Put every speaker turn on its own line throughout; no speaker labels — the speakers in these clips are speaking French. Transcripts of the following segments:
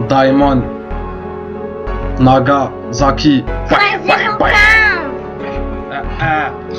Diamond, Naga, Zaki.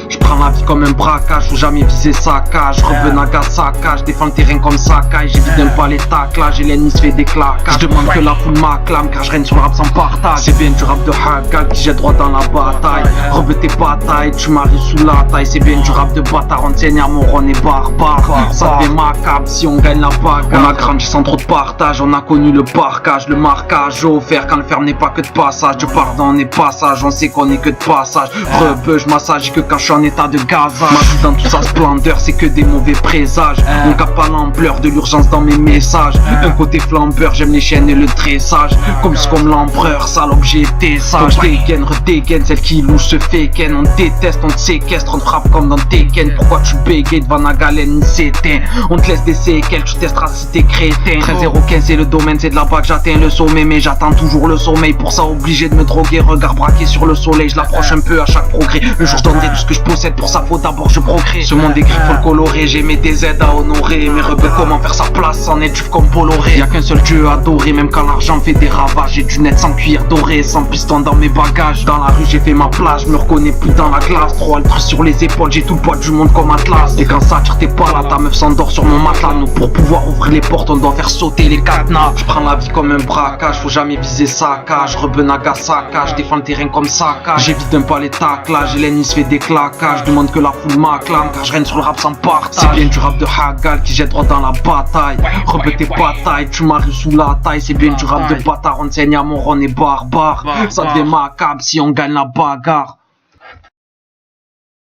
Je prends la vie comme un braquage, faut jamais viser sa cage. Revenais Nagasaka, je défends le terrain comme Sakai. J'évite un pas les taclages et l'ennemi se fait des claquages. Je demande que la foule m'acclame car je règne sur le rap sans partage. C'est bien du rap de Hagal qui jette droit dans la bataille. Reveux tes batailles, tu m'arrives sous la taille. C'est bien du rap de bâtard, on saigne à mon ron et barbare. Ça devient macabre si on gagne la bagarre. On a grandi sans trop de partage, on a connu le parcage, le marquage offert quand le ferme n'est pas que de passage. De pardon n'est passage, on sait qu'on est que de passage. Rebeu, je massage que quand je suis en état de gazage. Ma vie dans toute sa splendeur, c'est que des mauvais présages. On capte pas l'ampleur de l'urgence dans mes messages. Un côté flambeur, j'aime les chaînes et le tressage. Comme l'empereur, salope, j'ai été sage. Dégaine, redégaine, celle qui louche se fait ken. On déteste, on te séquestre, on te frappe comme dans Tekken. Pourquoi tu bégayes devant Nagalène, s'éteint. On te laisse des séquelles, tu testeras si t'es crétin. 13-0-15 c'est le domaine, c'est de là-bas que j'atteins le sommet. Mais j'attends toujours le sommeil, pour ça obligé de me droguer. Regard braqué sur le soleil, je l'approche un peu à chaque progrès. Le jour je donnerai tout ce que je possède, pour ça faut d'abord je procrée. Ce monde écrit faut le colorer, j'ai mes DZ à honorer. Mes rebeux comment faire sa place en étuve comme Bolloré. Y'a qu'un seul dieu adoré, même quand l'argent fait des ravages. J'ai du net sans cuir doré, sans piston dans mes bagages. Dans la rue j'ai fait ma place, je me reconnais plus dans la glace. Trop altruiste sur les épaules, j'ai tout le poids du monde comme Atlas. Et quand ça tire t'es pas là, ta meuf s'endort sur mon matelas. Nous pour pouvoir ouvrir les portes on doit faire sauter les cadenas. Je prends la vie comme un braquage, faut jamais viser sa cage. Rebeu Nagasaka, je défends le terrain comme Saka. J'évite un pas les taclages et l'ennemi se fait des claquages. Je demande que la foule m'acclame car je règne sur le rap sans partage. C'est bien du rap de Hagal qui jette droit dans la bataille. Rebeu tes batailles, tu m'arrives sous la taille. C'est bien du rap de bâtard, on saigne à mon ron et barbare. Ça devient macabre si on gagne la bagarre.